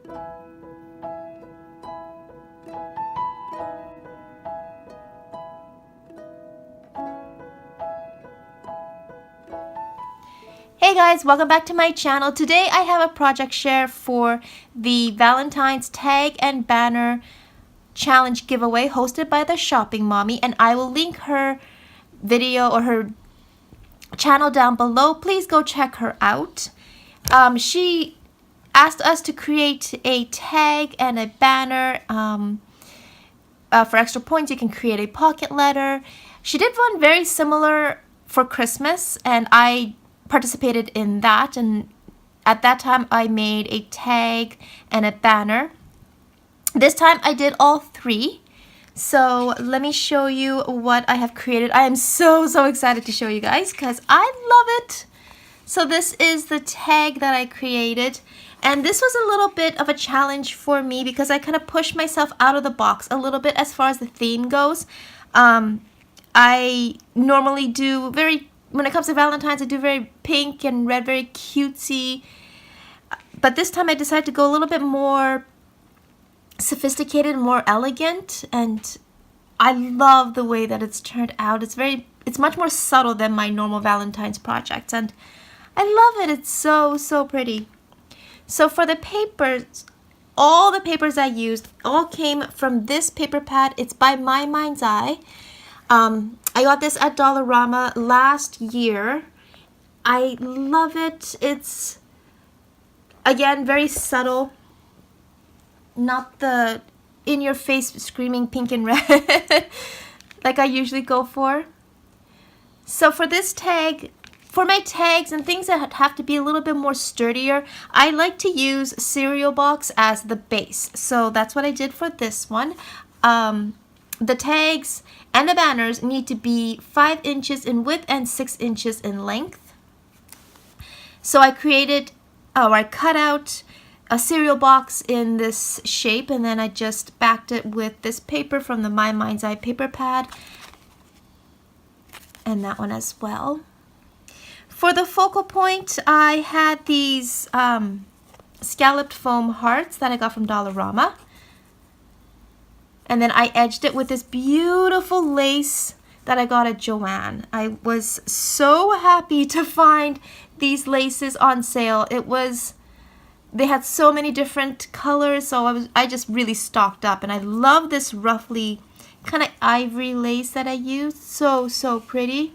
Hey guys, welcome back to my channel. Today I have a project share for the Valentine's tag and banner challenge giveaway hosted by the Shopping Mommy, and I will link her video or her channel down below. Please go check her out. She asked us to create a tag and a banner. For extra points, you can create a pocket letter. She did one very similar for Christmas, and I participated in that, and at that time I made a tag and a banner. This time I did all three, so let me show you what I have created. I am so excited to show you guys because I love it. So this is the tag that I created, and this was a little bit of a challenge for me because I kind of pushed myself out of the box a little bit as far as the theme goes. I normally do when it comes to Valentine's, I do very pink and red, very cutesy. But this time I decided to go a little bit more sophisticated, more elegant, and I love the way that it's turned out. It's much more subtle than my normal Valentine's projects, and I love it. It's so pretty. So for the papers, all the papers I used all came from this paper pad. It's by My Mind's Eye. I got this at Dollarama last year. I love it. It's, again, very subtle. Not the in-your-face screaming pink and red like I usually go for. So for this tag, for my tags and things that have to be a little bit more sturdier, I like to use cereal box as the base. So that's what I did for this one. The tags and the banners need to be 5 inches in width and 6 inches in length. So I cut out a cereal box in this shape, and then I just backed it with this paper from the My Mind's Eye paper pad, and that one as well. For the focal point, I had these scalloped foam hearts that I got from Dollarama. And then I edged it with this beautiful lace that I got at Joann. I was so happy to find these laces on sale. They had so many different colors, so I just really stocked up. And I love this roughly kind of ivory lace that I used. So pretty.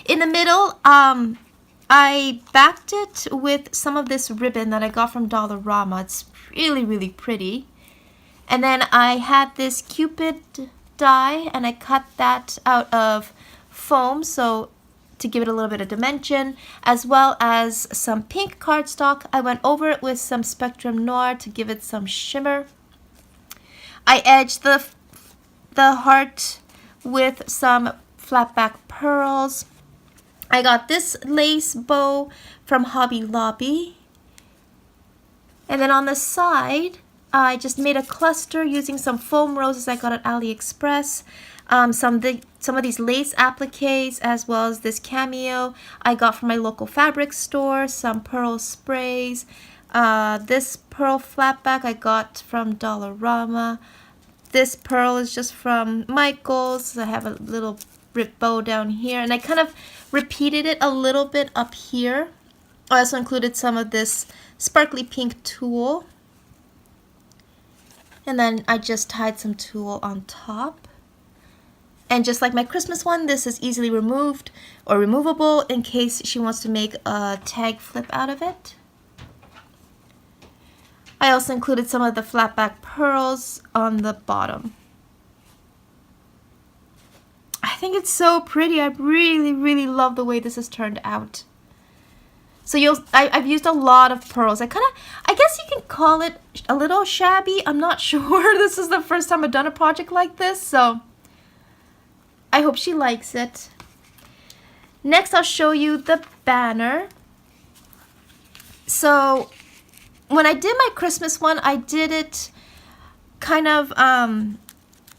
In the middle, I backed it with some of this ribbon that I got from Dollarama. It's really pretty. And then I had this Cupid die, and I cut that out of foam, so to give it a little bit of dimension, as well as some pink cardstock. I went over it with some Spectrum Noir to give it some shimmer. I edged the heart with some flat back pearls. I got this lace bow from Hobby Lobby. And then on the side, I just made a cluster using some foam roses I got at AliExpress, some of these lace appliques, as well as this cameo I got from my local fabric store, some pearl sprays, this pearl flatback I got from Dollarama. This pearl is just from Michael's. I have a little rip bow down here, and I kind of repeated it a little bit up here. I also included some of this sparkly pink tulle. And then I just tied some tulle on top. And just like my Christmas one, this is easily removed or removable in case she wants to make a tag flip out of it. I also included some of the flat back pearls on the bottom. I think it's so pretty. I really love the way this has turned out. So I've used a lot of pearls. I guess you can call it a little shabby. I'm not sure. This is the first time I've done a project like this, so I hope she likes it. Next, I'll show you the banner. So when I did my Christmas one, I did it kind of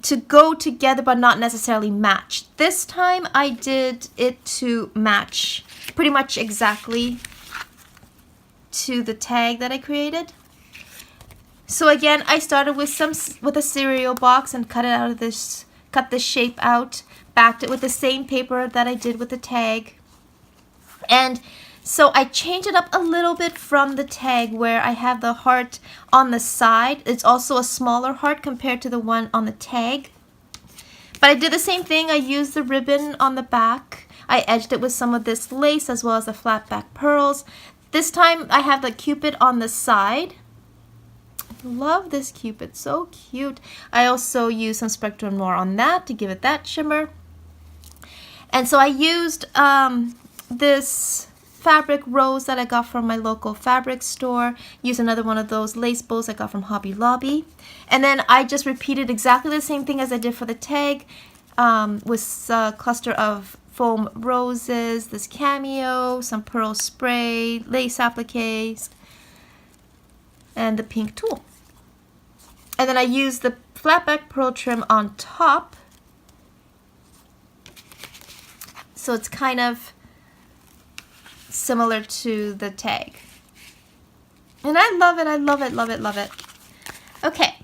to go together but not necessarily match. This time I did it to match pretty much exactly to the tag that I created. So again, I started with a cereal box and cut the shape out, backed it with the same paper that I did with the tag. And so I changed it up a little bit from the tag where I have the heart on the side. It's also a smaller heart compared to the one on the tag. But I did the same thing. I used the ribbon on the back. I edged it with some of this lace as well as the flat back pearls. This time I have the Cupid on the side. Love this Cupid, so cute. I also used some Spectrum Noir on that to give it that shimmer. And so I used this fabric rose that I got from my local fabric store. Used another one of those lace bows I got from Hobby Lobby. And then I just repeated exactly the same thing as I did for the tag with a cluster of foam roses, this cameo, some pearl spray, lace appliques, and the pink tulle. And then I used the flat back pearl trim on top. So it's kind of similar to the tag. And I love it, I love it, love it, love it. Okay,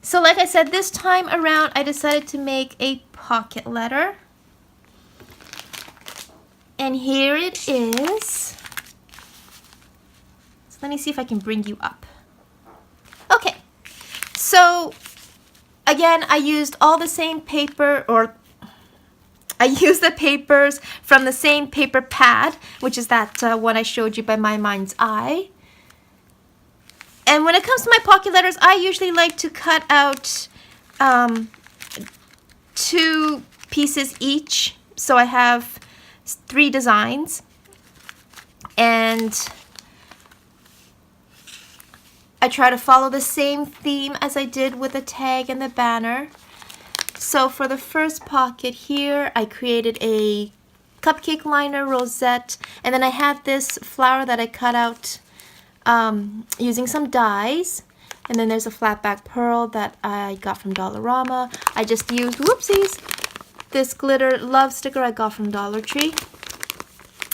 so like I said, this time around I decided to make a pocket letter. And here it is. So let me see if I can bring you up. Okay, so again, I used all the same paper, or I used the papers from the same paper pad, which is that one I showed you by My Mind's Eye. And when it comes to my pocket letters, I usually like to cut out 2 pieces each. So I have 3 designs. And I try to follow the same theme as I did with the tag and the banner. So for the first pocket here, I created a cupcake liner rosette, and then I had this flower that I cut out using some dies, and then there's a flat back pearl that I got from Dollarama. I just used, whoopsies, this glitter love sticker I got from Dollar Tree.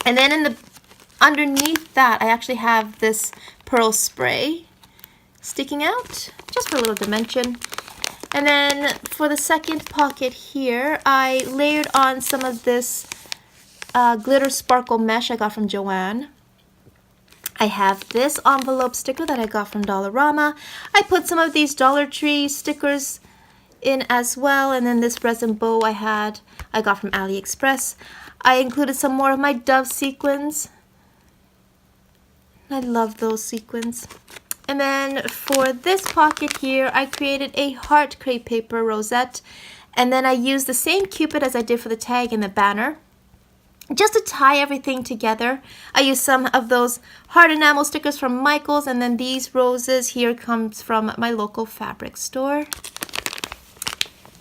And then underneath that, I actually have this pearl spray sticking out, just for a little dimension. And then for the second pocket here, I layered on some of this glitter sparkle mesh I got from Joann. I have this envelope sticker that I got from Dollarama. I put some of these Dollar Tree stickers in as well, and then this resin bow I got from AliExpress. I included some more of my dove sequins. I love those sequins. And then for this pocket here, I created a heart crepe paper rosette, and then I used the same Cupid as I did for the tag and the banner, just to tie everything together. I used some of those heart enamel stickers from Michaels, and then these roses here comes from my local fabric store.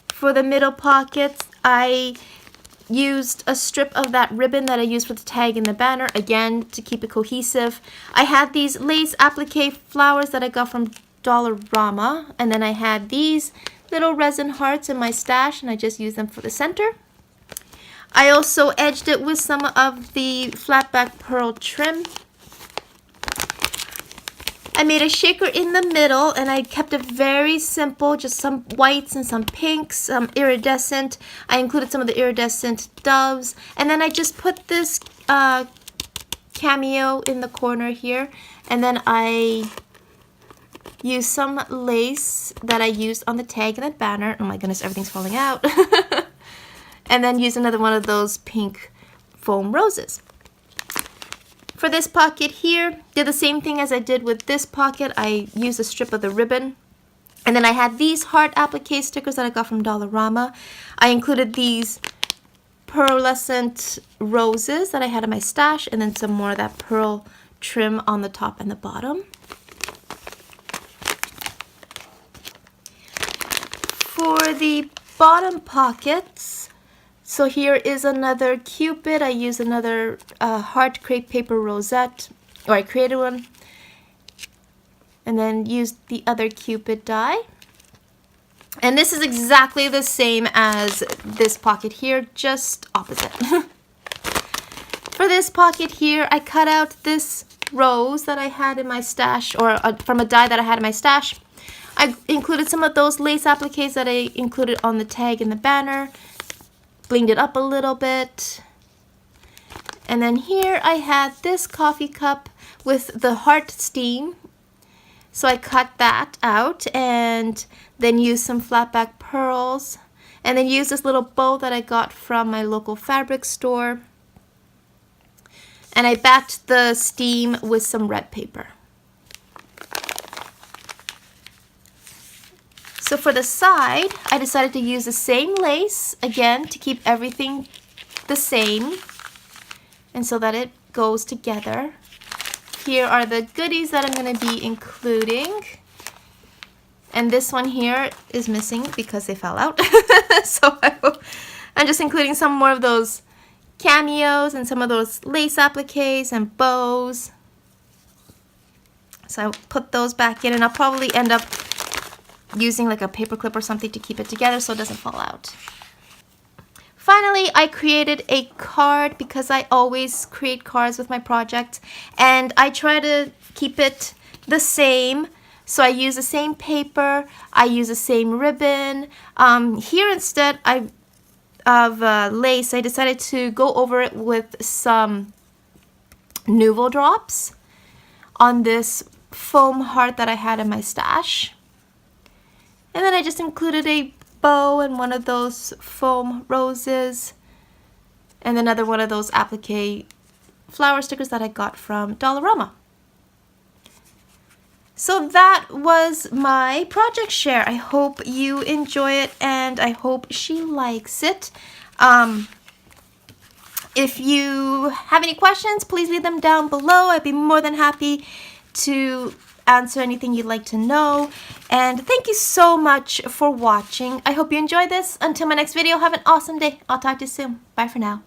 For the middle pockets, I used a strip of that ribbon that I used for the tag and the banner, again to keep it cohesive. I had these lace applique flowers that I got from Dollarama, and then I had these little resin hearts in my stash, and I just used them for the center. I also edged it with some of the flat back pearl trim. I made a shaker in the middle, and I kept it very simple, just some whites and some pinks, some iridescent. I included some of the iridescent doves, and then I just put this cameo in the corner here, and then I used some lace that I used on the tag and the banner. Oh my goodness, everything's falling out. And then use another one of those pink foam roses. For this pocket here, did the same thing as I did with this pocket. I used a strip of the ribbon. And then I had these heart applique stickers that I got from Dollarama. I included these pearlescent roses that I had in my stash, and then some more of that pearl trim on the top and the bottom. For the bottom pockets, so here is another Cupid. I used another heart crepe paper rosette, or I created one, and then used the other Cupid die. And this is exactly the same as this pocket here, just opposite. For this pocket here, I cut out this rose that I had in my stash, or from a die that I had in my stash. I included some of those lace appliques that I included on the tag and the banner. Blinged it up a little bit. And then here I had this coffee cup with the heart steam. So I cut that out and then used some flat back pearls. And then used this little bow that I got from my local fabric store. And I backed the steam with some red paper. So for the side, I decided to use the same lace, again, to keep everything the same, and so that it goes together. Here are the goodies that I'm going to be including. And this one here is missing because they fell out. So I'm just including some more of those cameos and some of those lace appliques and bows. So I'll put those back in, and I'll probably end up using like a paper clip or something to keep it together so it doesn't fall out. Finally, I created a card because I always create cards with my project, and I try to keep it the same. So I use the same paper, I use the same ribbon. Here instead of lace, I decided to go over it with some Nuvo drops on this foam heart that I had in my stash. And then I just included a bow and one of those foam roses and another one of those applique flower stickers that I got from Dollarama. So that was my project share. I hope you enjoy it and I hope she likes it. If you have any questions, please leave them down below. I'd be more than happy to answer anything you'd like to know. And thank you so much for watching. I hope you enjoyed this. Until my next video, have an awesome day. I'll talk to you soon. Bye for now.